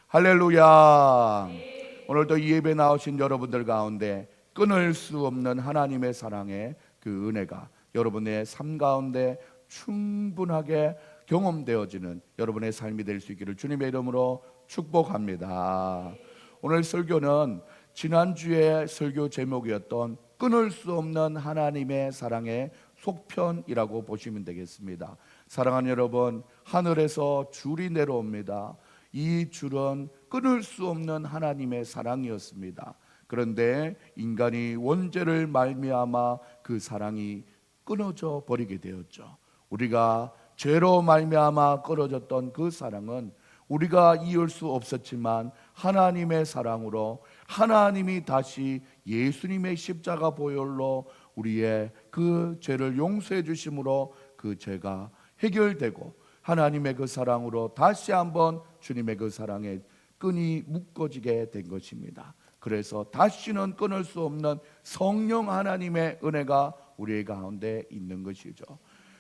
할렐루야. 오늘도 이 예배 나오신 여러분들 가운데 끊을 수 없는 하나님의 사랑의 그 은혜가 여러분의 삶 가운데 충분하게 경험되어지는 여러분의 삶이 될 수 있기를 주님의 이름으로 축복합니다. 오늘 설교는 지난주에 설교 제목이었던 끊을 수 없는 하나님의 사랑의 속편이라고 보시면 되겠습니다. 사랑하는 여러분, 하늘에서 줄이 내려옵니다. 이 줄은 끊을 수 없는 하나님의 사랑이었습니다. 그런데 인간이 원죄를 말미암아 그 사랑이 끊어져 버리게 되었죠. 우리가 죄로 말미암아 끊어졌던 그 사랑은 우리가 이을 수 없었지만 하나님의 사랑으로 하나님이 다시 예수님의 십자가 보혈로 우리의 그 죄를 용서해 주심으로 그 죄가 해결되고 하나님의 그 사랑으로 다시 한번 주님의 그 사랑에 끈이 묶어지게 된 것입니다. 그래서 다시는 끊을 수 없는 성령 하나님의 은혜가 우리 가운데 있는 것이죠.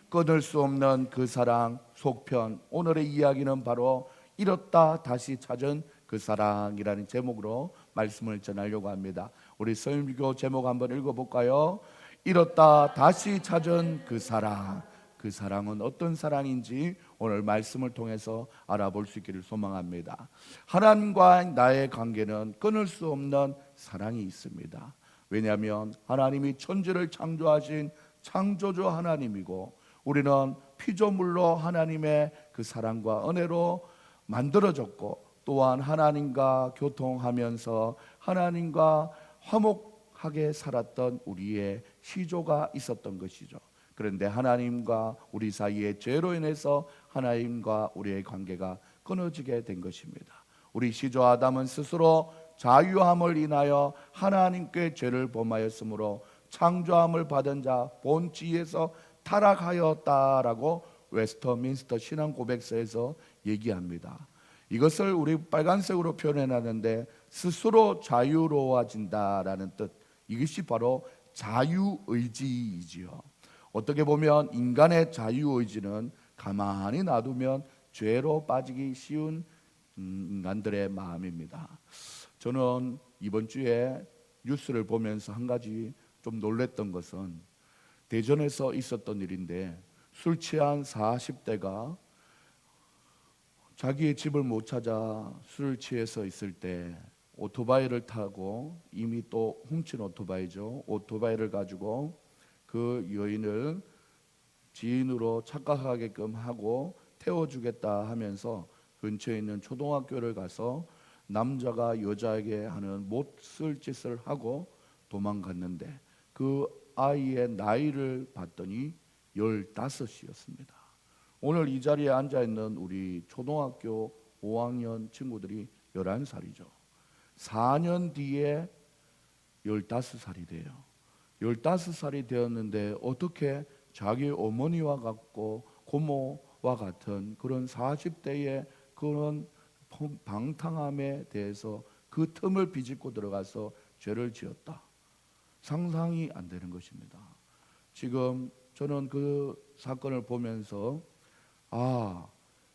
끊을 수 없는 그 사랑 속편, 오늘의 이야기는 바로 잃었다 다시 찾은 그 사랑이라는 제목으로 말씀을 전하려고 합니다. 우리 설교 제목 한번 읽어볼까요? 잃었다 다시 찾은 그 사랑. 그 사랑은 어떤 사랑인지 오늘 말씀을 통해서 알아볼 수 있기를 소망합니다. 하나님과 나의 관계는 끊을 수 없는 사랑이 있습니다. 왜냐하면 하나님이 천지를 창조하신 창조주 하나님이고 우리는 피조물로 하나님의 그 사랑과 은혜로 만들어졌고 또한 하나님과 교통하면서 하나님과 화목하게 살았던 우리의 시조가 있었던 것이죠. 그런데 하나님과 우리 사이의 죄로 인해서 하나님과 우리의 관계가 끊어지게 된 것입니다. 우리 시조 아담은 스스로 자유함을 인하여 하나님께 죄를 범하였으므로 창조함을 받은 자 본지에서 타락하였다라고 웨스터민스터 신앙 고백서에서 얘기합니다. 이것을 우리 빨간색으로 표현해놨는데 스스로 자유로워진다라는 뜻, 이것이 바로 자유의지이지요. 어떻게 보면 인간의 자유의지는 가만히 놔두면 죄로 빠지기 쉬운 인간들의 마음입니다. 저는 이번 주에 뉴스를 보면서 한 가지 좀 놀랬던 것은 대전에서 있었던 일인데 술 취한 40대가 자기의 집을 못 찾아 술을 취해서 있을 때 오토바이를 타고, 이미 또 훔친 오토바이죠, 오토바이를 가지고 그 여인을 지인으로 착각하게끔 하고 태워주겠다 하면서 근처에 있는 초등학교를 가서 남자가 여자에게 하는 못쓸 짓을 하고 도망갔는데 그 아이의 나이를 봤더니 15이었습니다. 오늘 이 자리에 앉아있는 우리 초등학교 5학년 친구들이 11살이죠. 4년 뒤에 15살이 돼요. 15살이 되었는데 어떻게 자기 어머니와 같고 고모와 같은 그런 40대의 그런 방탕함에 대해서 그 틈을 비집고 들어가서 죄를 지었다. 상상이 안 되는 것입니다. 지금 저는 그 사건을 보면서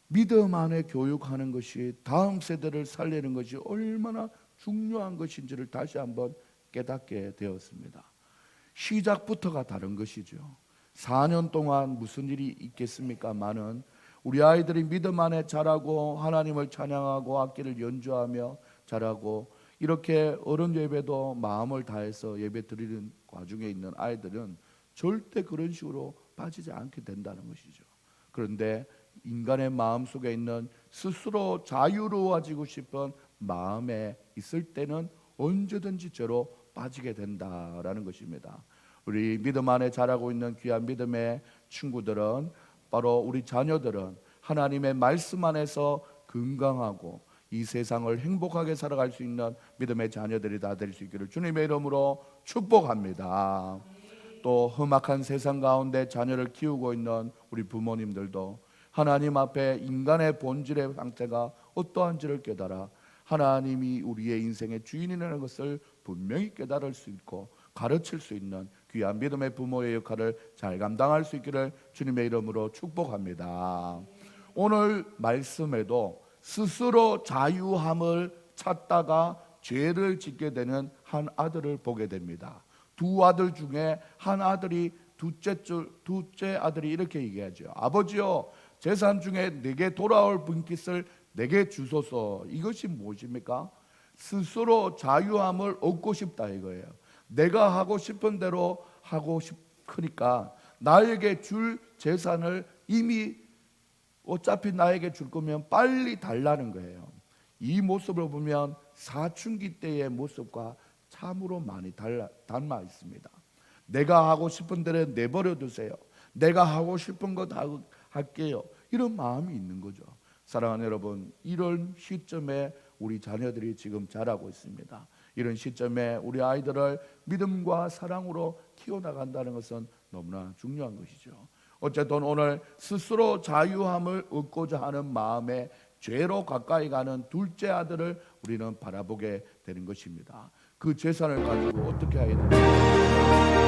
믿음 안에 교육하는 것이 다음 세대를 살리는 것이 얼마나 중요한 것인지를 다시 한번 깨닫게 되었습니다. 시작부터가 다른 것이죠. 4년 동안 무슨 일이 있겠습니까마는 우리 아이들이 믿음 안에 자라고 하나님을 찬양하고 악기를 연주하며 자라고 이렇게 어른 예배도 마음을 다해서 예배 드리는 과정에 있는 아이들은 절대 그런 식으로 빠지지 않게 된다는 것이죠. 그런데 인간의 마음 속에 있는 스스로 자유로워지고 싶은 마음에 있을 때는 언제든지 죄로 빠지게 된다라는 것입니다. 우리 믿음 안에 자라고 있는 귀한 믿음의 친구들은, 바로 우리 자녀들은 하나님의 말씀 안에서 건강하고 이 세상을 행복하게 살아갈 수 있는 믿음의 자녀들이 다 될 수 있기를 주님의 이름으로 축복합니다. 또 험악한 세상 가운데 자녀를 키우고 있는 우리 부모님들도 하나님 앞에 인간의 본질의 상태가 어떠한지를 깨달아 하나님이 우리의 인생의 주인이라는 것을 분명히 깨달을 수 있고 가르칠 수 있는 귀한 믿음의 부모의 역할을 잘 감당할 수 있기를 주님의 이름으로 축복합니다. 오늘 말씀에도 스스로 자유함을 찾다가 죄를 짓게 되는 한 아들을 보게 됩니다. 두 아들 중에 한 아들이 둘째 아들이 이렇게 얘기하죠. 아버지요, 재산 중에 내게 돌아올 분깃을 내게 주소서. 이것이 무엇입니까? 스스로 자유함을 얻고 싶다 이거예요. 내가 하고 싶은 대로 하고 싶으니까 나에게 줄 재산을 이미 어차피 나에게 줄 거면 빨리 달라는 거예요. 이 모습을 보면 사춘기 때의 모습과 참으로 많이 닮아 있습니다. 내가 하고 싶은 대로 내버려 두세요. 내가 하고 싶은 것 할게요. 이런 마음이 있는 거죠. 사랑하는 여러분, 이런 시점에 우리 자녀들이 지금 자라고 있습니다. 이런 시점에 우리 아이들을 믿음과 사랑으로 키워나간다는 것은 너무나 중요한 것이죠. 어쨌든 오늘 스스로 자유함을 얻고자 하는 마음에 죄로 가까이 가는 둘째 아들을 우리는 바라보게 되는 것입니다. 그 재산을 가지고 어떻게 해야 되는지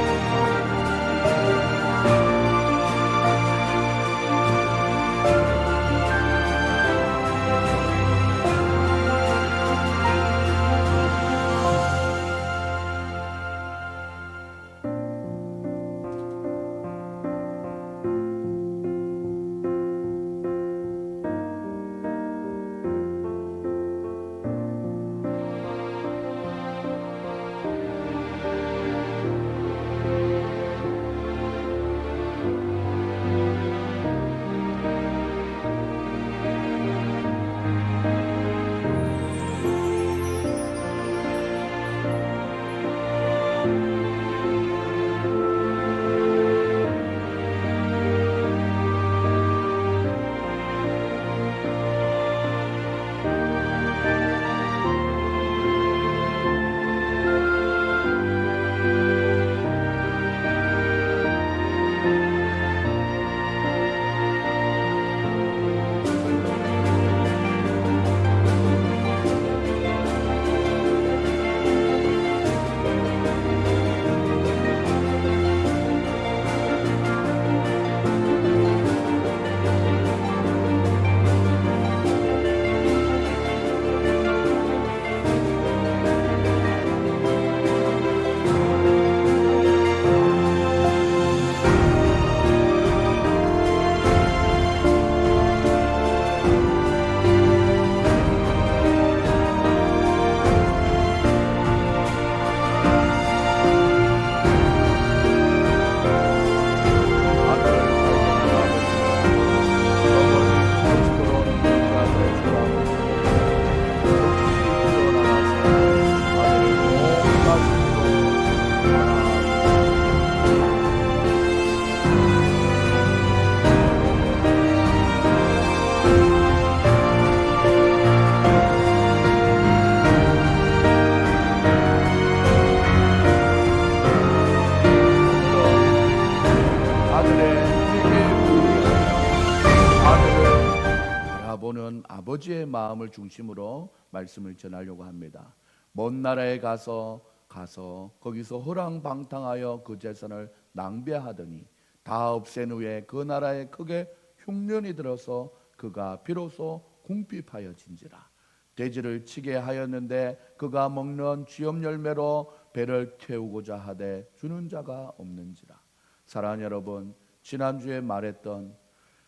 아버지의 마음을 중심으로 말씀을 전하려고 합니다. 먼 나라에 가서 거기서 호랑방탕하여 그 재산을 낭비하더니 다 없앤 후에 그 나라에 크게 흉년이 들어서 그가 비로소 궁핍하여진지라. 돼지를 치게 하였는데 그가 먹는 쥐염 열매로 배를 태우고자 하되 주는 자가 없는지라. 사랑하는 여러분, 지난주에 말했던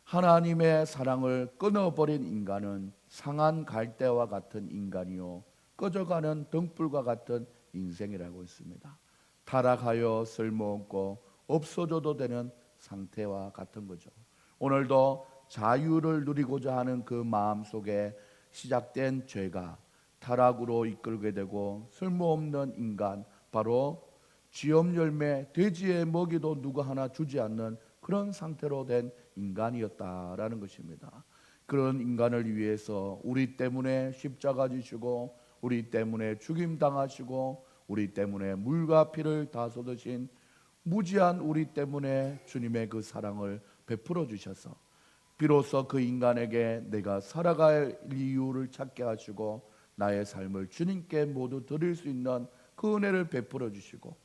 하나님의 사랑을 끊어버린 인간은 상한 갈대와 같은 인간이요 꺼져가는 등불과 같은 인생이라고 했습니다. 타락하여 쓸모없고 없어져도 되는 상태와 같은 거죠. 오늘도 자유를 누리고자 하는 그 마음 속에 시작된 죄가 타락으로 이끌게 되고 쓸모없는 인간, 바로 쥐염 열매, 돼지의 먹이도 누가 하나 주지 않는 그런 상태로 된 인간이었다라는 것입니다. 그런 인간을 위해서 우리 때문에 십자가 지시고 우리 때문에 죽임당하시고 우리 때문에 물과 피를 다 쏟으신 무지한 우리 때문에 주님의 그 사랑을 베풀어 주셔서 비로소 그 인간에게 내가 살아갈 이유를 찾게 하시고 나의 삶을 주님께 모두 드릴 수 있는 그 은혜를 베풀어 주시고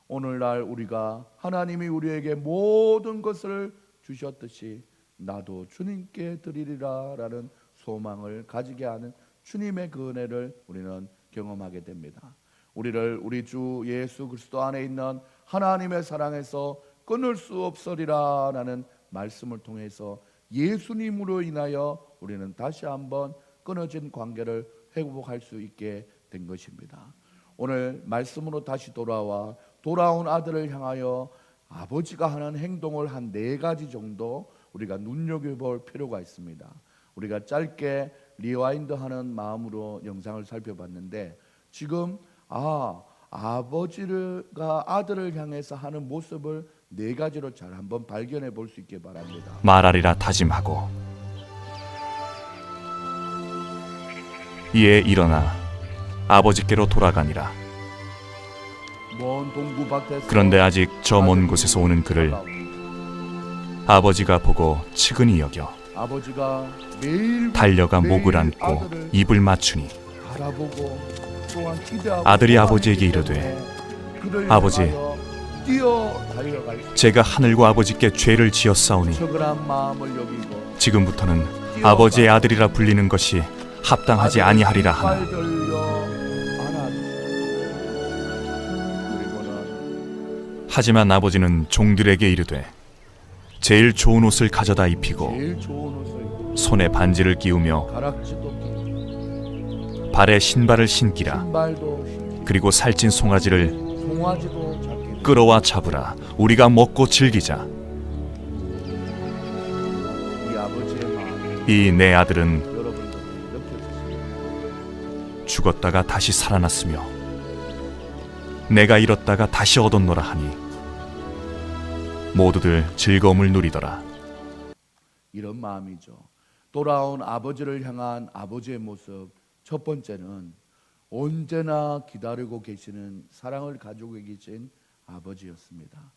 오늘날 우리가 하나님이 우리에게 모든 것을 주셨듯이 나도 주님께 드리리라 라는 소망을 가지게 하는 주님의 그 은혜를 우리는 경험하게 됩니다. 우리를 우리 주 예수 그리스도 안에 있는 하나님의 사랑에서 끊을 수 없으리라라는 말씀을 통해서 예수님으로 인하여 우리는 다시 한번 끊어진 관계를 회복할 수 있게 된 것입니다. 오늘 말씀으로 다시 돌아온 아들을 향하여 아버지가 하는 행동을 한 4가지 정도 우리가 눈여겨볼 필요가 있습니다. 우리가 짧게 리와인드하는 마음으로 영상을 살펴봤는데 지금 아버지가 아들을 향해서 하는 모습을 4가지로 잘 한번 발견해 볼 수 있게 바랍니다. 말하리라 다짐하고 이에 일어나 아버지께로 돌아가니라. 먼 동부 밭에서 그런데 아직 저 먼 곳에서 오는 그를 아버지가 보고 측은히 여겨 아버지가 매일 달려가 목을 안고 아들을 입을 맞추니 바라보고 또한 기대하고 아들이 아버지에게 이르되 그를 아버지, 향하여 뛰어 달려갈 수 제가 하늘과 아버지께 죄를 지었사오니 적은한 마음을 여기고 지금부터는 아버지의 아들이라 불리는 것이 합당하지 아니하리라 하나. 이빨 들려 안아주시고 그리고는 하지만 아버지는 종들에게 이르되 제일 좋은 옷을 가져다 입히고 제일 좋은 옷을 입고 손에 반지를 끼우며 가락지도 끼고 발에 신발을 신기라. 신발도 신고 그리고 살찐 송아지를 송아지도 잡게 끌어와 잡으라. 우리가 먹고 즐기자. 이 아버지의 마음이 이 내 아들은 여러분들이 느껴지십니까? 죽었다가 다시 살아났으며 내가 잃었다가 다시 얻었노라 하니 모두들 즐거움을 누리더라. 이런 마음이죠. 돌아온 아버지를 향한 아버지의 모습, 첫 번째는 언제나 기다리고 계시는 사랑을 가지고 계신 아버지였습니다.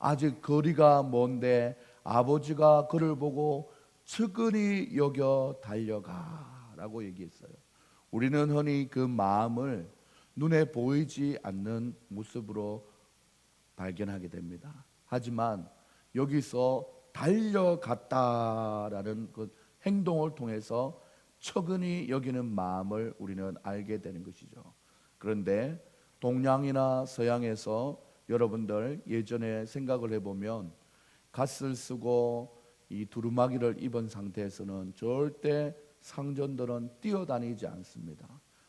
아직 거리가 먼데 아버지가 그를 보고 측은히 여겨 달려가라고 얘기했어요. 우리는 흔히 그 마음을 눈에 보이지 않는 모습으로 발견하게 됩니다. 하지만 여기서 달려갔다라는 그 행동을 통해서 측은히 여기는 마음을 우리는 알게 되는 것이죠. 그런데 동양이나 서양에서 여러분들 예전에 생각을 해보면 갓을 쓰고 이 두루마기를 입은 상태에서는 절대 상전들은 뛰어다니지 않습니다.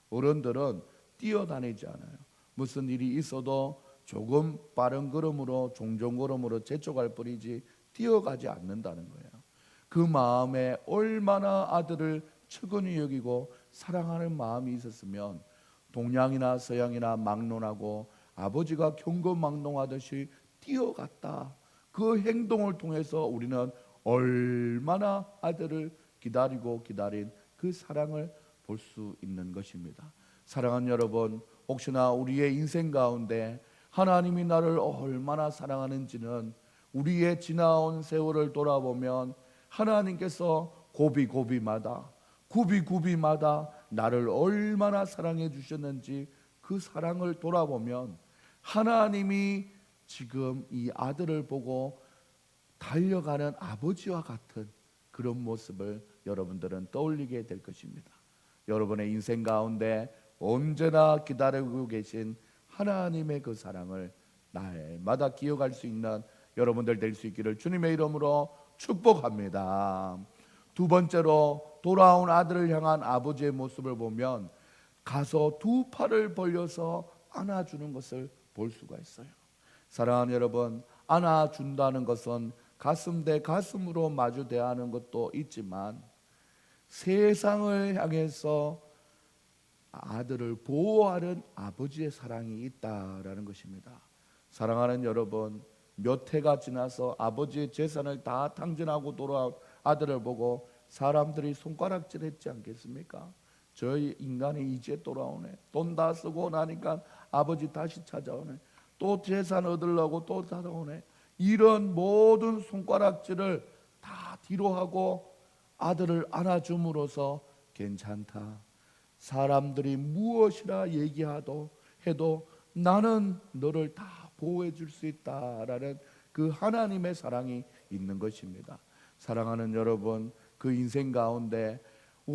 어른들은 뛰어다니지 않아요. 무슨 일이 있어도 조금 빠른 걸음으로 종종 걸음으로 재촉할 뿐이지 뛰어가지 않는다는 거예요. 그 마음에 얼마나 아들을 측은히 여기고 사랑하는 마음이 있었으면 동양이나 서양이나 막론하고 아버지가 경거망동하듯이 뛰어갔다. 그 행동을 통해서 우리는 얼마나 아들을 기다리고 기다린 그 사랑을 볼 수 있는 것입니다. 사랑하는 여러분, 혹시나 우리의 인생 가운데 하나님이 나를 얼마나 사랑하는지는 우리의 지나온 세월을 돌아보면 하나님께서 고비고비마다 나를 얼마나 사랑해 주셨는지 그 사랑을 돌아보면 하나님이 지금 이 아들을 보고 달려가는 아버지와 같은 그런 모습을 여러분들은 떠올리게 될 것입니다. 여러분의 인생 가운데 언제나 기다리고 계신 하나님의 그 사랑을 날마다 기억할 수 있는 여러분들 될 수 있기를 주님의 이름으로 축복합니다. 두 번째로 돌아온 아들을 향한 아버지의 모습을 보면 가서 두 팔을 벌려서 안아주는 것을 볼 수가 있어요. 사랑하는 여러분, 안아준다는 것은 가슴 대 가슴으로 마주 대하는 것도 있지만 세상을 향해서 아들을 보호하는 아버지의 사랑이 있다라는 것입니다. 사랑하는 여러분, 몇 해가 지나서 아버지의 재산을 다 탕진하고 돌아온 아들을 보고 사람들이 손가락질했지 않겠습니까? 저희 인간이 이제 돌아오네. 돈 다 쓰고 나니까 아버지 다시 찾아오네. 또 재산 얻으려고 또 찾아오네. 이런 모든 손가락질을 다 뒤로 하고 아들을 안아줌으로써 괜찮다. 사람들이 무엇이라 얘기하도 해도 나는 너를 다 보호해 줄 수 있다라는 그 하나님의 사랑이 있는 것입니다. 사랑하는 여러분, 그 인생 가운데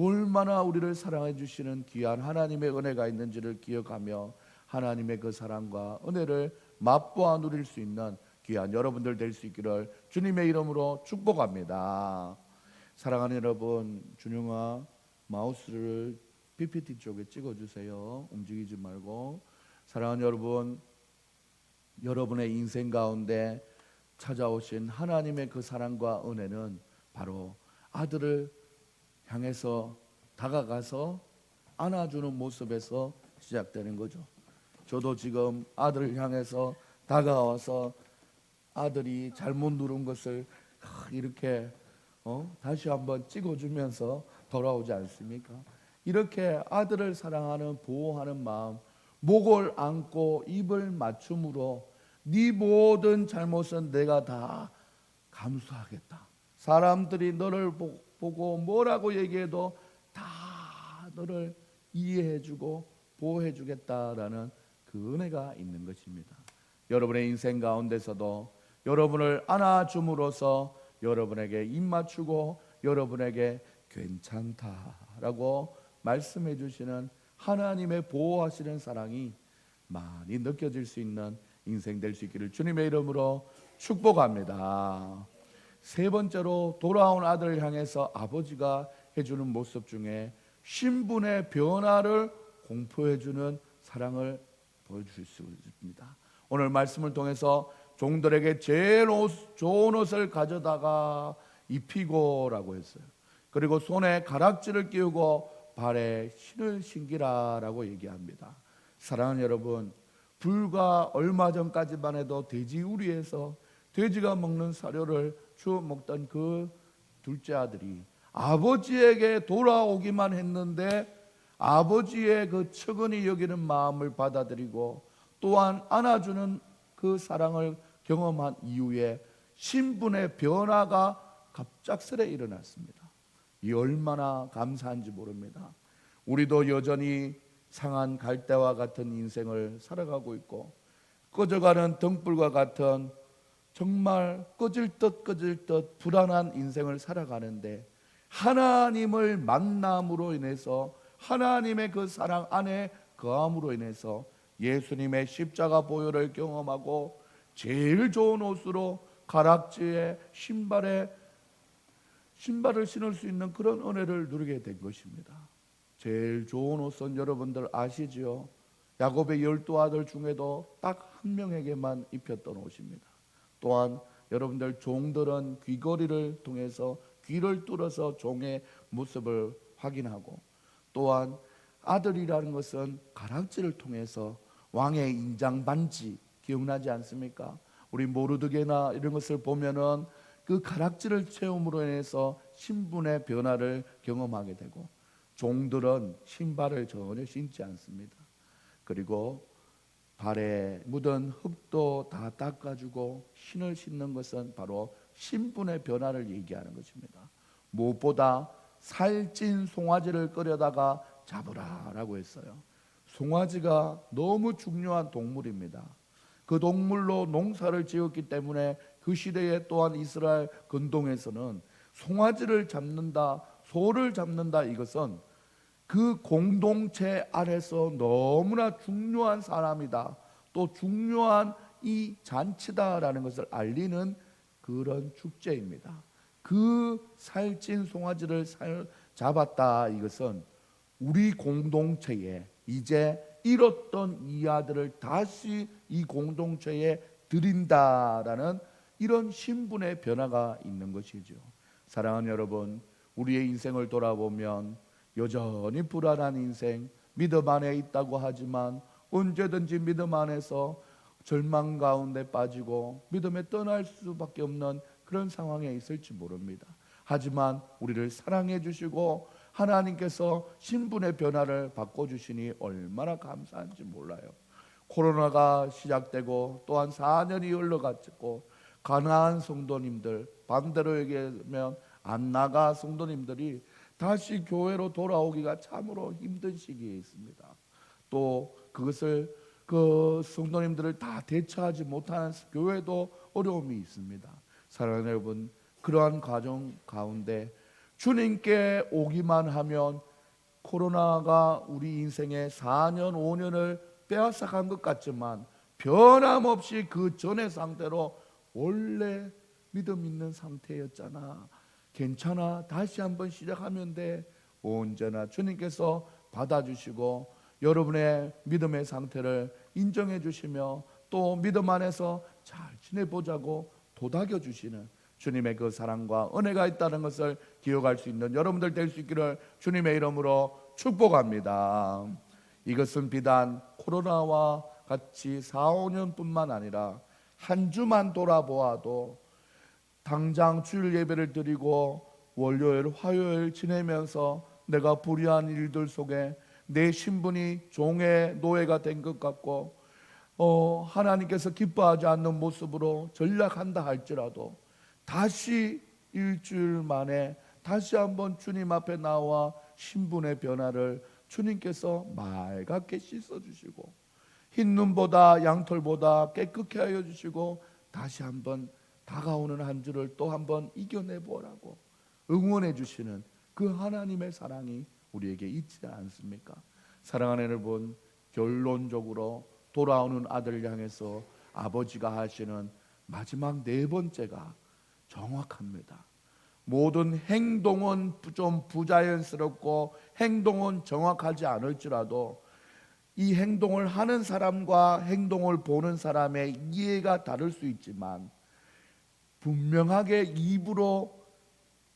얼마나 우리를 사랑해 주시는 귀한 하나님의 은혜가 있는지를 기억하며 하나님의 그 사랑과 은혜를 맛보아 누릴 수 있는 귀한 여러분들 될 수 있기를 주님의 이름으로 축복합니다. 사랑하는 여러분, 준영아 마우스를 PPT 쪽에 찍어주세요. 움직이지 말고. 사랑하는 여러분, 여러분의 인생 가운데 찾아오신 하나님의 그 사랑과 은혜는 바로 아들을 향해서 다가가서 안아주는 모습에서 시작되는 거죠. 저도 지금 아들을 향해서 다가와서 아들이 잘못 누른 것을 이렇게 다시 한번 찍어주면서 돌아오지 않습니까? 이렇게 아들을 사랑하는 보호하는 마음, 목을 안고 입을 맞춤으로 네 모든 잘못은 내가 다 감수하겠다. 사람들이 너를 보고 뭐라고 얘기해도 다 너를 이해해주고 보호해주겠다라는 그 은혜가 있는 것입니다. 여러분의 인생 가운데서도 여러분을 안아줌으로써 여러분에게 입 맞추고 여러분에게 괜찮다라고 말씀해 주시는 하나님의 보호하시는 사랑이 많이 느껴질 수 있는 인생 될 수 있기를 주님의 이름으로 축복합니다. 세 번째로 돌아온 아들을 향해서 아버지가 해주는 모습 중에 신분의 변화를 공포해주는 사랑을 보여줄 수 있습니다. 오늘 말씀을 통해서 종들에게 제일 좋은 옷을 가져다가 입히고라고 했어요. 그리고 손에 가락지를 끼우고 발에 신을 신기라라고 얘기합니다. 사랑하는 여러분, 불과 얼마 전까지만 해도 돼지 우리에서 돼지가 먹는 사료를 주워 먹던 그 둘째 아들이 아버지에게 돌아오기만 했는데 아버지의 그 측은히 여기는 마음을 받아들이고 또한 안아주는 그 사랑을 경험한 이후에 신분의 변화가 갑작스레 일어났습니다. 이 얼마나 감사한지 모릅니다. 우리도 여전히 상한 갈대와 같은 인생을 살아가고 있고 꺼져가는 등불과 같은 정말 꺼질 듯 불안한 인생을 살아가는데 하나님을 만남으로 인해서 하나님의 그 사랑 안에 거함으로 인해서 예수님의 십자가 보혈을 경험하고 제일 좋은 옷으로 가락지에 신발을 신을 수 있는 그런 은혜를 누리게 된 것입니다. 제일 좋은 옷은 여러분들 아시지요? 야곱의 12아들 중에도 딱 한 명에게만 입혔던 옷입니다. 또한 여러분들 종들은 귀걸이를 통해서 귀를 뚫어서 종의 모습을 확인하고 또한 아들이라는 것은 가락지를 통해서 왕의 인장 반지 기억나지 않습니까? 우리 모르드게나 이런 것을 보면은 그 가락지를 채움으로 인해서 신분의 변화를 경험하게 되고 종들은 신발을 전혀 신지 않습니다. 그리고 발에 묻은 흙도 다 닦아주고 신을 신는 것은 바로 신분의 변화를 얘기하는 것입니다. 무엇보다 살찐 송아지를 끌어다가 잡으라라고 했어요. 송아지가 너무 중요한 동물입니다. 그 동물로 농사를 지었기 때문에 그 시대에 또한 이스라엘 근동에서는 송아지를 잡는다, 소를 잡는다 이것은 그 공동체 안에서 너무나 중요한 사람이다, 또 중요한 이 잔치다라는 것을 알리는 그런 축제입니다. 그 살찐 송아지를 잡았다 이것은 우리 공동체에 이제 잃었던 이 아들을 다시 이 공동체에 드린다라는 이런 신분의 변화가 있는 것이죠. 사랑하는 여러분, 우리의 인생을 돌아보면 여전히 불안한 인생, 믿음 안에 있다고 하지만 언제든지 믿음 안에서 절망 가운데 빠지고 믿음에 떠날 수밖에 없는 그런 상황에 있을지 모릅니다. 하지만 우리를 사랑해 주시고 하나님께서 신분의 변화를 바꿔주시니 얼마나 감사한지 몰라요. 코로나가 시작되고 또한 4년이 흘러갔고 가나안 성도님들, 반대로 얘기하면 안나가 성도님들이 다시 교회로 돌아오기가 참으로 힘든 시기에 있습니다. 또 그것을 그 성도님들을 다 대처하지 못하는 교회도 어려움이 있습니다. 사랑하는 여러분, 그러한 과정 가운데 주님께 오기만 하면 코로나가 우리 인생의 4년, 5년을 빼앗아간 것 같지만 변함없이 그 전의 상태로 원래 믿음 있는 상태였잖아. 괜찮아. 다시 한번 시작하면 돼. 언제나 주님께서 받아주시고 여러분의 믿음의 상태를 인정해 주시며 또 믿음 안에서 잘 지내보자고 도닥여 주시는 주님의 그 사랑과 은혜가 있다는 것을 기억할 수 있는 여러분들 될 수 있기를 주님의 이름으로 축복합니다. 이것은 비단 코로나와 같이 4, 5년뿐만 아니라 한 주만 돌아보아도 당장 주일 예배를 드리고 월요일, 화요일 지내면서 내가 불의한 일들 속에 내 신분이 종의 노예가 된 것 같고 하나님께서 기뻐하지 않는 모습으로 전락한다 할지라도 다시 일주일 만에 다시 한번 주님 앞에 나와 신분의 변화를 주님께서 맑게 씻어주시고 흰 눈보다 양털보다 깨끗게 하여 주시고 다시 한번 다가오는 한 주를 또 한번 이겨내보라고 응원해 주시는 그 하나님의 사랑이 우리에게 있지 않습니까? 사랑하는 여러분, 결론적으로 돌아오는 아들을 향해서 아버지가 하시는 마지막 네 번째가 정확합니다. 모든 행동은 좀 부자연스럽고 행동은 정확하지 않을지라도 이 행동을 하는 사람과 행동을 보는 사람의 이해가 다를 수 있지만 분명하게 입으로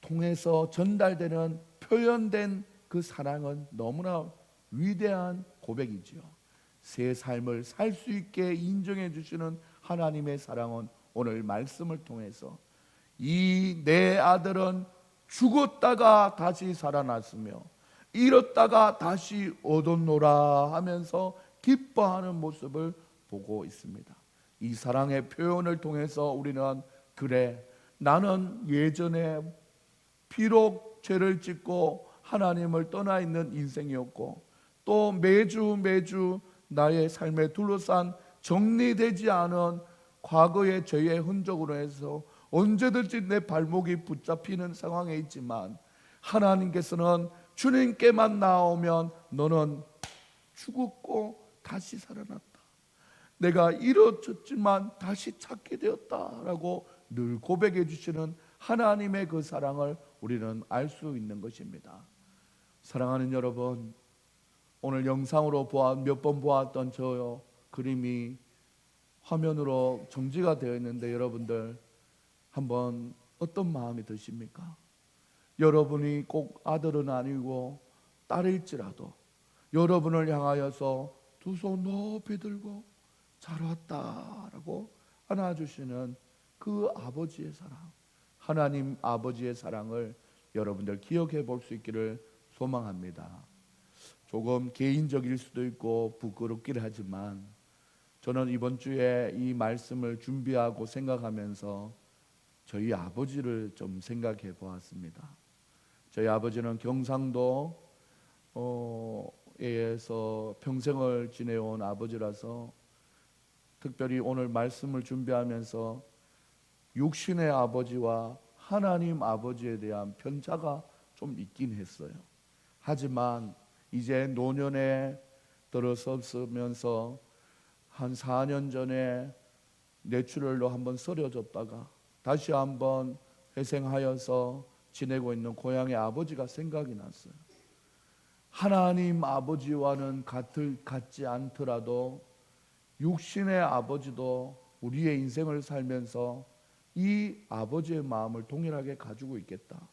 통해서 전달되는 표현된 그 사랑은 너무나 위대한 고백이지요. 새 삶을 살 수 있게 인정해 주시는 하나님의 사랑은 오늘 말씀을 통해서 이 내 아들은 죽었다가 다시 살아났으며 잃었다가 다시 얻었노라 하면서 기뻐하는 모습을 보고 있습니다. 이 사랑의 표현을 통해서 우리는 그래, 나는 예전에 비록 죄를 짓고 하나님을 떠나 있는 인생이었고 또 매주 나의 삶에 둘러싼 정리되지 않은 과거의 죄의 흔적으로 해서 언제든지 내 발목이 붙잡히는 상황에 있지만 하나님께서는 주님께만 나오면 너는 죽었고 다시 살아났다. 내가 잃어졌지만 다시 찾게 되었다라고 늘 고백해 주시는 하나님의 그 사랑을 우리는 알 수 있는 것입니다. 사랑하는 여러분, 오늘 영상으로 몇 번 보았던 저 그림이 화면으로 정지가 되어 있는데 여러분들 한번 어떤 마음이 드십니까? 여러분이 꼭 아들은 아니고 딸일지라도 여러분을 향하여서 두 손 높이 들고 잘 왔다라고 안아주시는 그 아버지의 사랑, 하나님 아버지의 사랑을 여러분들 기억해 볼 수 있기를 소망합니다. 조금 개인적일 수도 있고 부끄럽긴 하지만 저는 이번 주에 이 말씀을 준비하고 생각하면서 저희 아버지를 좀 생각해 보았습니다. 저희 아버지는 경상도에서 평생을 지내온 아버지라서 특별히 오늘 말씀을 준비하면서 육신의 아버지와 하나님 아버지에 대한 편차가 좀 있긴 했어요. 하지만 이제 노년에 들어섰으면서 한 4년 전에 뇌출혈로 한번 쓰러졌다가 다시 한번 회생하여서 지내고 있는 고향의 아버지가 생각이 났어요. 하나님 아버지와는 같지 않더라도 육신의 아버지도 우리의 인생을 살면서 이 아버지의 마음을 동일하게 가지고 있겠다.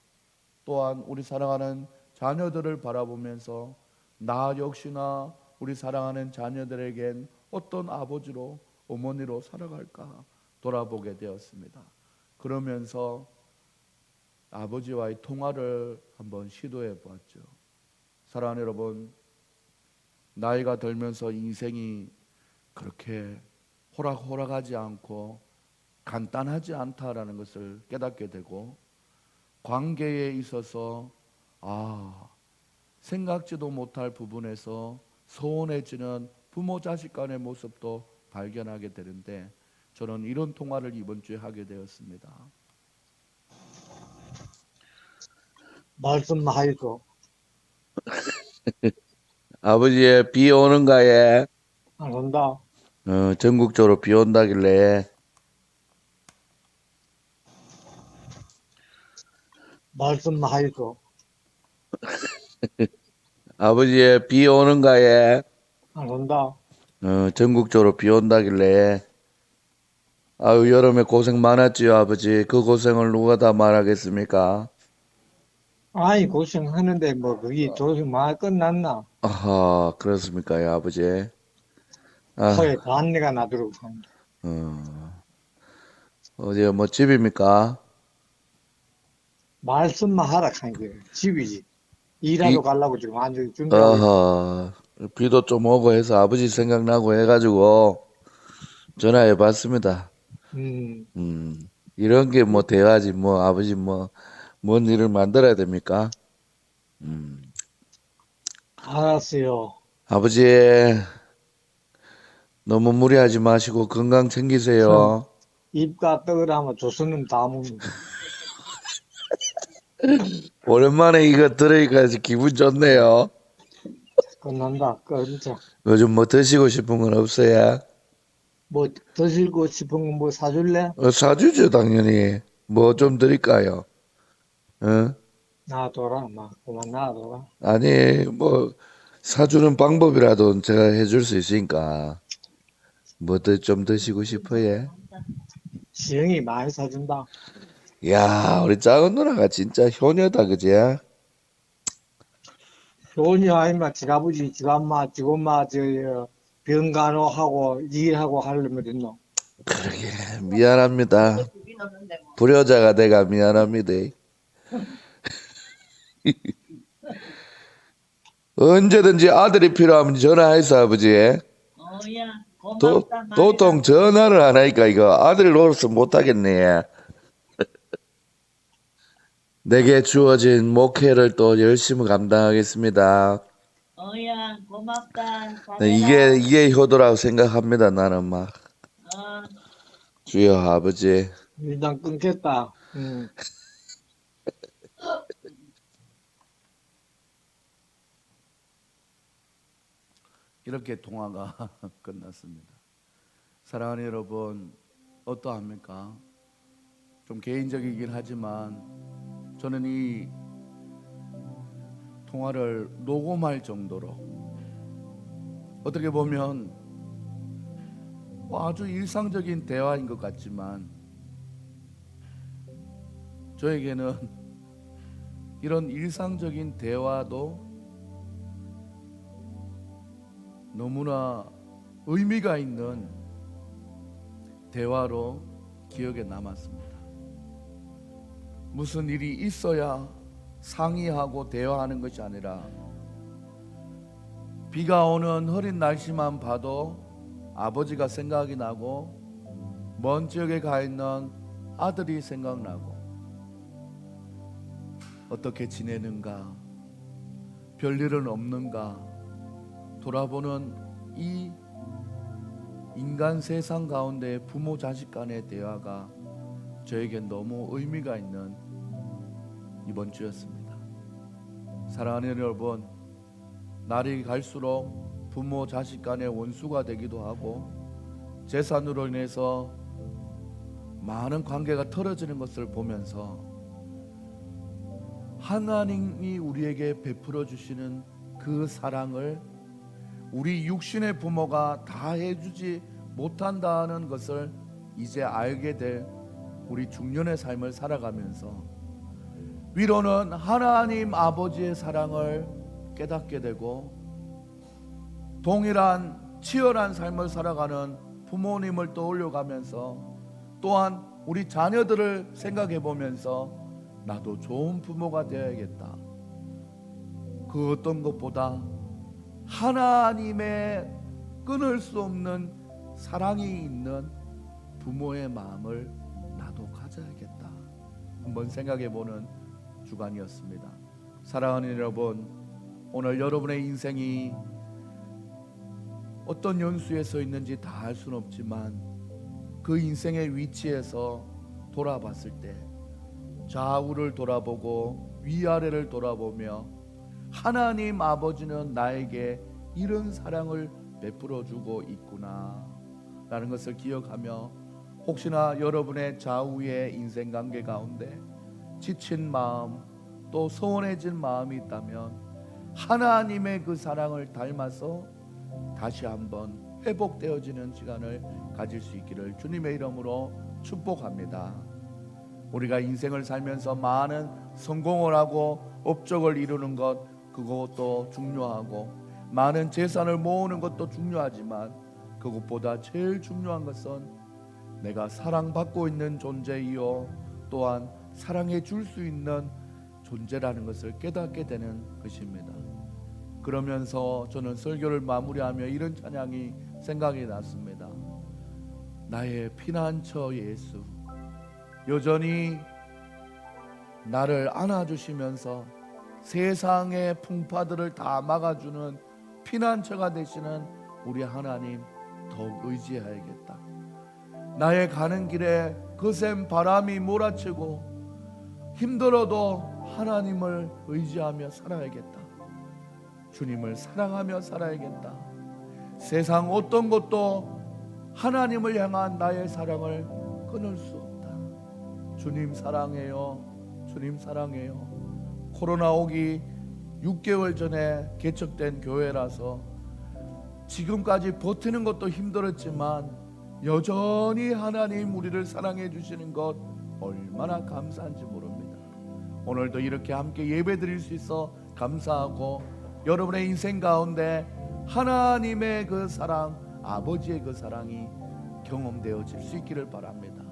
또한 우리 사랑하는 자녀들을 바라보면서 나 역시나 우리 사랑하는 자녀들에겐 어떤 아버지로 어머니로 살아갈까 돌아보게 되었습니다. 그러면서 아버지와의 통화를 한번 시도해 보았죠. 사랑하는 여러분, 나이가 들면서 인생이 그렇게 호락호락하지 않고 간단하지 않다라는 것을 깨닫게 되고 관계에 있어서 생각지도 못할 부분에서 서운해지는 부모 자식 간의 모습도 발견하게 되는데 저는 이런 통화를 이번 주에 하게 되었습니다. 말씀하이소. 아버지의 비 오는가에 안 온다. 전국적으로 비 온다길래 말씀하이소. 아버지의 비 오는가에 안 온다. 전국적으로 비 온다길래 아유 여름에 고생 많았지요 아버지. 그 고생을 누가 다 말하겠습니까? 아이, 고생하는데 뭐 그게 조금 많이 끝났나? 아하 그렇습니까 요 아버지. 아, 코에 단내가 나도록 한다. 어디 뭐 집입니까? 말씀만 하라 한 게 집이지. 비, 일하러 가려고 지금 완전히 준비하고 있어. 아하 비도 좀 오고 해서 아버지 생각나고 해가지고 전화해봤습니다. 이런 게 뭐 대화지 뭐 아버지 뭐 뭔 일을 만들어야 됩니까? 알았어요. 아버지 너무 무리하지 마시고 건강 챙기세요. 입가 떡을 하면 조선은 다 먹는다. 오랜만에 이거 들으니까 아주 기분 좋네요. 끝난다. 끊자. 요즘 뭐 드시고 싶은 건 없어요? 뭐 드시고 싶은 거 뭐 사줄래? 사주죠 당연히. 뭐 좀 드릴까요? 어? 놔둬라. 막 그만 놔둬라. 아니 뭐 사주는 방법이라도 제가 해줄 수 있으니까 뭐 좀 드시고 싶어요? 시영이 많이 사준다. 야 우리 작은 누나가 진짜 효녀다 그지? 돈이 아니면 지가부지, 지가엄마, 지엄마, 병간호하고 일하고 하려면 됐노. 그러게 미안합니다. 불효자가 내가 미안합니다. 언제든지 아들이 필요하면 전화해서 아버지. 어야 도, 고맙다 말이야. 도통 전화를 안 하니까 이거 아들 노릇을 못 하겠네. 내게 주어진 목회를 또 열심히 감당하겠습니다. 어야 고맙다. 네, 잘해라. 이게 효도라고 생각합니다. 나는 막 어, 주여 아버지. 일단 끊겠다. 이렇게 통화가 끝났습니다. 사랑하는 여러분, 어떠합니까? 좀 개인적이긴 하지만 저는 이 통화를 녹음할 정도로 어떻게 보면 뭐 아주 일상적인 대화인 것 같지만 저에게는 이런 일상적인 대화도 너무나 의미가 있는 대화로 기억에 남았습니다. 무슨 일이 있어야 상의하고 대화하는 것이 아니라 비가 오는 흐린 날씨만 봐도 아버지가 생각이 나고 먼 지역에 가 있는 아들이 생각나고 어떻게 지내는가, 별일은 없는가 돌아보는 이 인간 세상 가운데 부모 자식 간의 대화가 저에겐 너무 의미가 있는 이번 주였습니다. 사랑하는 여러분, 날이 갈수록 부모 자식 간의 원수가 되기도 하고 재산으로 인해서 많은 관계가 틀어지는 것을 보면서 하나님이 우리에게 베풀어 주시는 그 사랑을 우리 육신의 부모가 다 해주지 못한다는 것을 이제 알게 될 우리 중년의 삶을 살아가면서 위로는 하나님 아버지의 사랑을 깨닫게 되고 동일한 치열한 삶을 살아가는 부모님을 떠올려가면서 또한 우리 자녀들을 생각해 보면서 나도 좋은 부모가 되어야겠다. 그 어떤 것보다 하나님의 끊을 수 없는 사랑이 있는 부모의 마음을 나도 가져야겠다. 한번 생각해 보는 주간이었습니다. 사랑하는 여러분, 오늘 여러분의 인생이 어떤 연수에 서 있는지 다 알 수는 없지만 그 인생의 위치에서 돌아봤을 때 좌우를 돌아보고 위아래를 돌아보며 하나님 아버지는 나에게 이런 사랑을 베풀어 주고 있구나 라는 것을 기억하며, 혹시나 여러분의 좌우의 인생 관계 가운데 지친 마음 또 소원해진 마음이 있다면 하나님의 그 사랑을 닮아서 다시 한번 회복되어지는 시간을 가질 수 있기를 주님의 이름으로 축복합니다. 우리가 인생을 살면서 많은 성공을 하고 업적을 이루는 것, 그것도 중요하고 많은 재산을 모으는 것도 중요하지만 그것보다 제일 중요한 것은 내가 사랑받고 있는 존재이요 또한 사랑해 줄 수 있는 존재라는 것을 깨닫게 되는 것입니다. 그러면서 저는 설교를 마무리하며 이런 찬양이 생각이 났습니다. 나의 피난처 예수, 여전히 나를 안아주시면서 세상의 풍파들을 다 막아주는 피난처가 되시는 우리 하나님 더욱 의지해야겠다. 나의 가는 길에 거센 바람이 몰아치고 힘들어도 하나님을 의지하며 살아야겠다. 주님을 사랑하며 살아야겠다. 세상 어떤 것도 하나님을 향한 나의 사랑을 끊을 수 없다. 주님 사랑해요. 주님 사랑해요. 코로나 오기 6개월 전에 개척된 교회라서 지금까지 버티는 것도 힘들었지만 여전히 하나님 우리를 사랑해 주시는 것 얼마나 감사한지 모릅니다. 오늘도 이렇게 함께 예배 드릴 수 있어 감사하고, 여러분의 인생 가운데 하나님의 그 사랑, 아버지의 그 사랑이 경험되어질 수 있기를 바랍니다.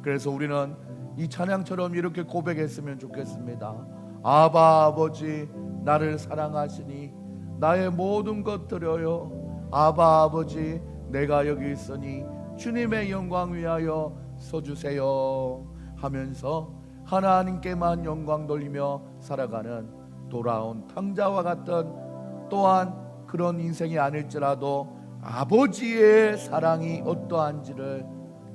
그래서 우리는 이 찬양처럼 이렇게 고백했으면 좋겠습니다. 아바 아버지, 나를 사랑하시니 나의 모든 것 드려요. 아바 아버지, 내가 여기 있으니 주님의 영광 위하여 서주세요 하면서 하나님께만 영광 돌리며 살아가는 돌아온 탕자와 같은, 또한 그런 인생이 아닐지라도 아버지의 사랑이 어떠한지를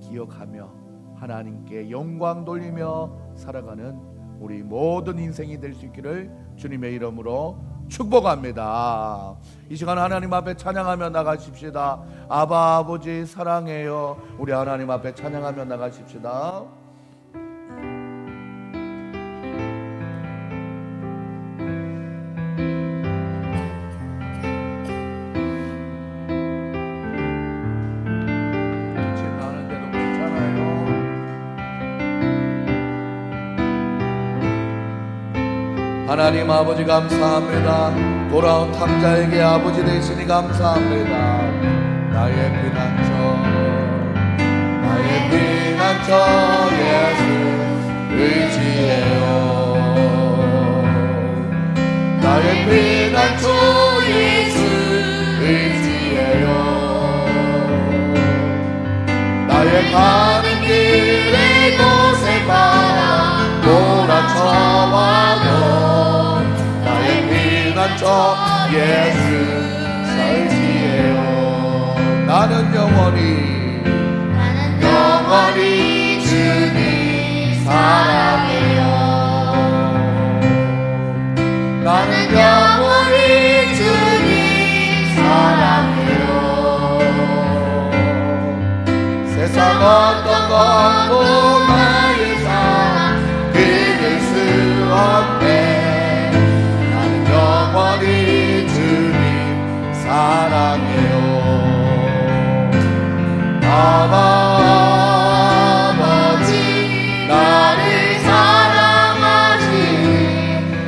기억하며 하나님께 영광 돌리며 살아가는 우리 모든 인생이 될 수 있기를 주님의 이름으로 축복합니다. 이 시간 하나님 앞에 찬양하며 나가십시다. 아바 아버지 사랑해요. 우리 하나님 앞에 찬양하며 나가십시다. 기침 나는데도 괜찮아요. 하나님 아버지 감사합니다. 돌아온 탕자에게 아버지 되시니 감사합니다. 나의 피난처, 나의 피난처 예수 의지해요. 나의 피난처 예수 의지해요. 나의 가는 길에 곳에 바람 몰아쳐와도 나의 피난처 예수 설지해요. 나는 영원히 주님 사랑해요. 나는 영원히 주님 사랑해요. 세상 어떤 것도 나의 사랑 이길 수 없네. 나는 영원히 주님 사랑해요. 아버지 나를 사랑하시니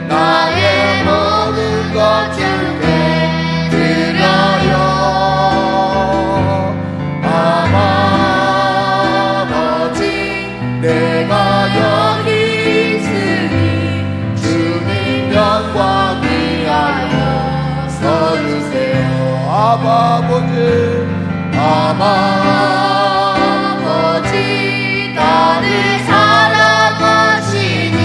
나의 모든 것 주께 드려요. 아버지 내가 여기 있으니 주님 영광 위하여 서주세요. 아버지 나를 사랑하시니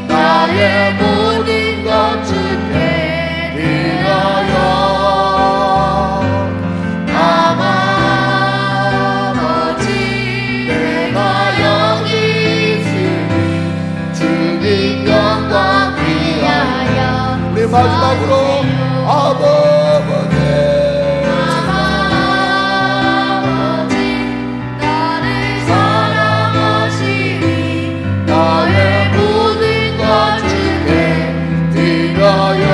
나의 모든 것 주께 드려요. 아버지 내가 여기 있으니 주님 영광 위하여 마지막으로 아버지 나를 사랑하시니 나의 모든 것 주께 드려요.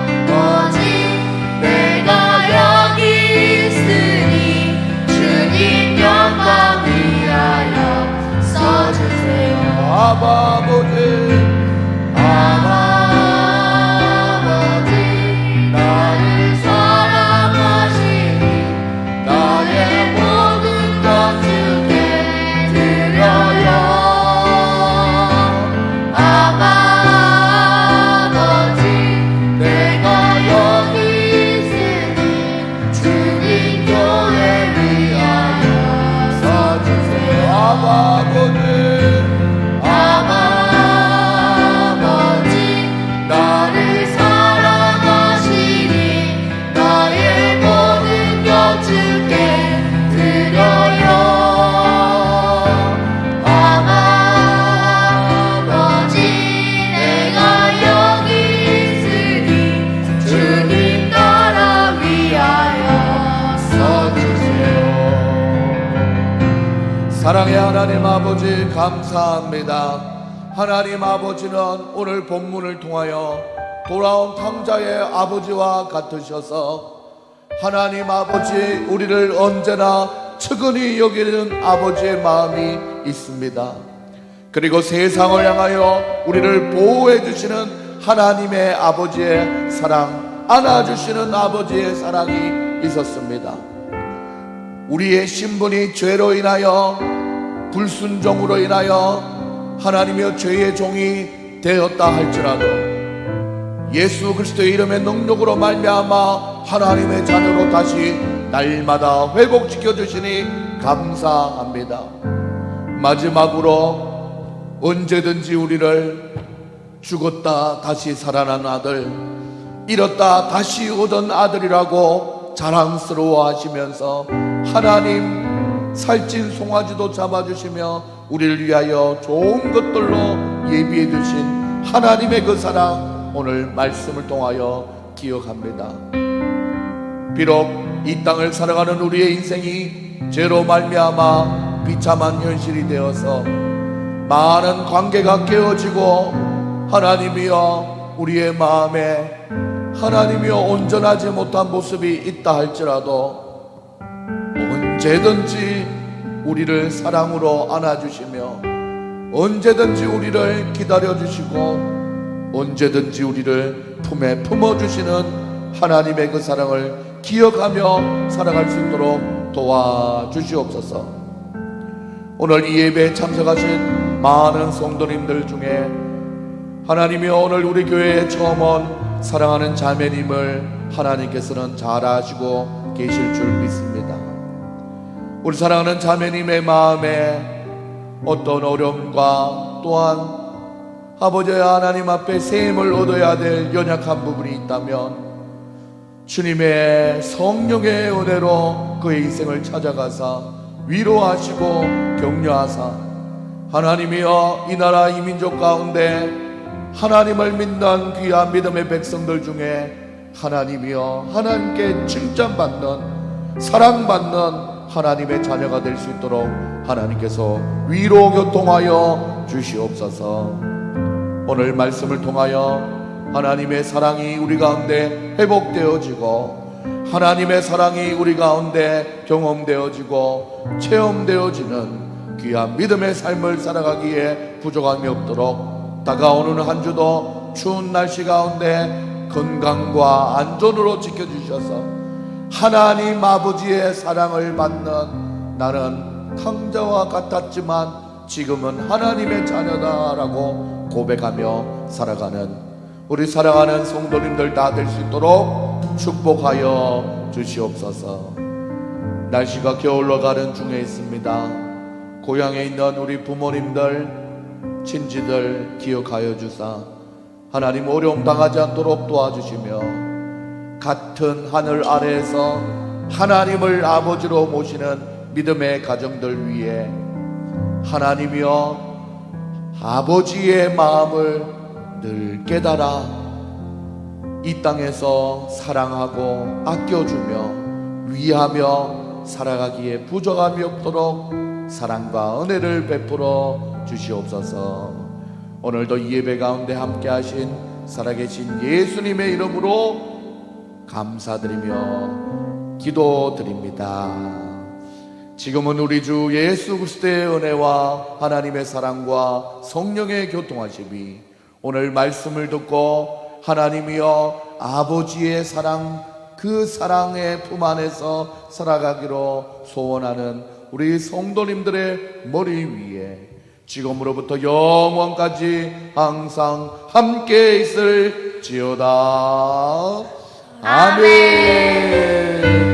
아버지 내가 여기 있으니 주님 영광 위하여 써주세요. 아버지 나를 사랑하시니 나의 모든 것 주께 드려요. 아버지 내가 여기 있으니 주님 교회 위하여 써주세요. 아버지 아버지 나를 사랑하시니 나의 모든 것 주께 드려요. 아버지 내가 여기 있으니 주님 나라 위하여 써주세요. 사랑의 하나님 아버지 감사합니다. 하나님 아버지는 오늘 본문을 통하여 돌아온 탕자의 아버지와 같으셔서 하나님 아버지 우리를 언제나 측은히 여기는 아버지의 마음이 있습니다. 그리고 세상을 향하여 우리를 보호해 주시는 하나님의 아버지의 사랑, 안아주시는 아버지의 사랑이 있었습니다. 우리의 신분이 죄로 인하여 불순종으로 인하여 하나님의 죄의 종이 되었다 할지라도 예수 그리스도의 이름의 능력으로 말미암아 하나님의 자녀로 다시 날마다 회복시켜 주시니 감사합니다. 마지막으로 언제든지 우리를 죽었다 다시 살아난 아들, 잃었다 다시 얻은 아들이라고 자랑스러워 하시면서 하나님 살찐 송아지도 잡아주시며 우리를 위하여 좋은 것들로 예비해 두신 하나님의 그 사랑 오늘 말씀을 통하여 기억합니다. 비록 이 땅을 살아가는 우리의 인생이 죄로 말미암아 비참한 현실이 되어서 많은 관계가 깨어지고 하나님이여 우리의 마음에 하나님이여 온전하지 못한 모습이 있다 할지라도 언제든지 우리를 사랑으로 안아주시며 언제든지 우리를 기다려주시고 언제든지 우리를 품에 품어주시는 하나님의 그 사랑을 기억하며 살아갈 수 있도록 도와주시옵소서. 오늘 이 예배에 참석하신 많은 성도님들 중에 하나님이여 오늘 우리 교회에 처음 온 사랑하는 자매님을 하나님께서는 잘 아시고 계실 줄 믿습니다. 우리 사랑하는 자매님의 마음에 어떤 어려움과 또한 아버지의 하나님 앞에 세임을 얻어야 될 연약한 부분이 있다면 주님의 성령의 은혜로 그의 인생을 찾아가사 위로하시고 격려하사 하나님이여 이 나라 이 민족 가운데 하나님을 믿는 귀한 믿음의 백성들 중에 하나님이여 하나님께 칭찬받는 사랑받는 하나님의 자녀가 될 수 있도록 하나님께서 위로 교통하여 주시옵소서. 오늘 말씀을 통하여 하나님의 사랑이 우리 가운데 회복되어지고 하나님의 사랑이 우리 가운데 경험되어지고 체험되어지는 귀한 믿음의 삶을 살아가기에 부족함이 없도록 다가오는 한 주도 추운 날씨 가운데 건강과 안전으로 지켜주셔서 하나님 아버지의 사랑을 받는 나는 탕자와 같았지만 지금은 하나님의 자녀다라고 고백하며 살아가는 우리 사랑하는 성도님들 다 될 수 있도록 축복하여 주시옵소서. 날씨가 겨울로 가는 중에 있습니다. 고향에 있는 우리 부모님들 친지들 기억하여 주사 하나님 어려움 당하지 않도록 도와주시며 같은 하늘 아래에서 하나님을 아버지로 모시는 믿음의 가정들 위해 하나님이여 아버지의 마음을 늘 깨달아 이 땅에서 사랑하고 아껴주며 위하며 살아가기에 부족함이 없도록 사랑과 은혜를 베풀어 주시옵소서. 오늘도 이 예배 가운데 함께 하신 살아계신 예수님의 이름으로 감사드리며 기도드립니다. 지금은 우리 주 예수 그리스도의 은혜와 하나님의 사랑과 성령의 교통하심이 오늘 말씀을 듣고 하나님이여 아버지의 사랑, 그 사랑의 품 안에서 살아가기로 소원하는 우리 성도님들의 머리 위에 지금으로부터 영원까지 항상 함께 있을지어다. 아멘.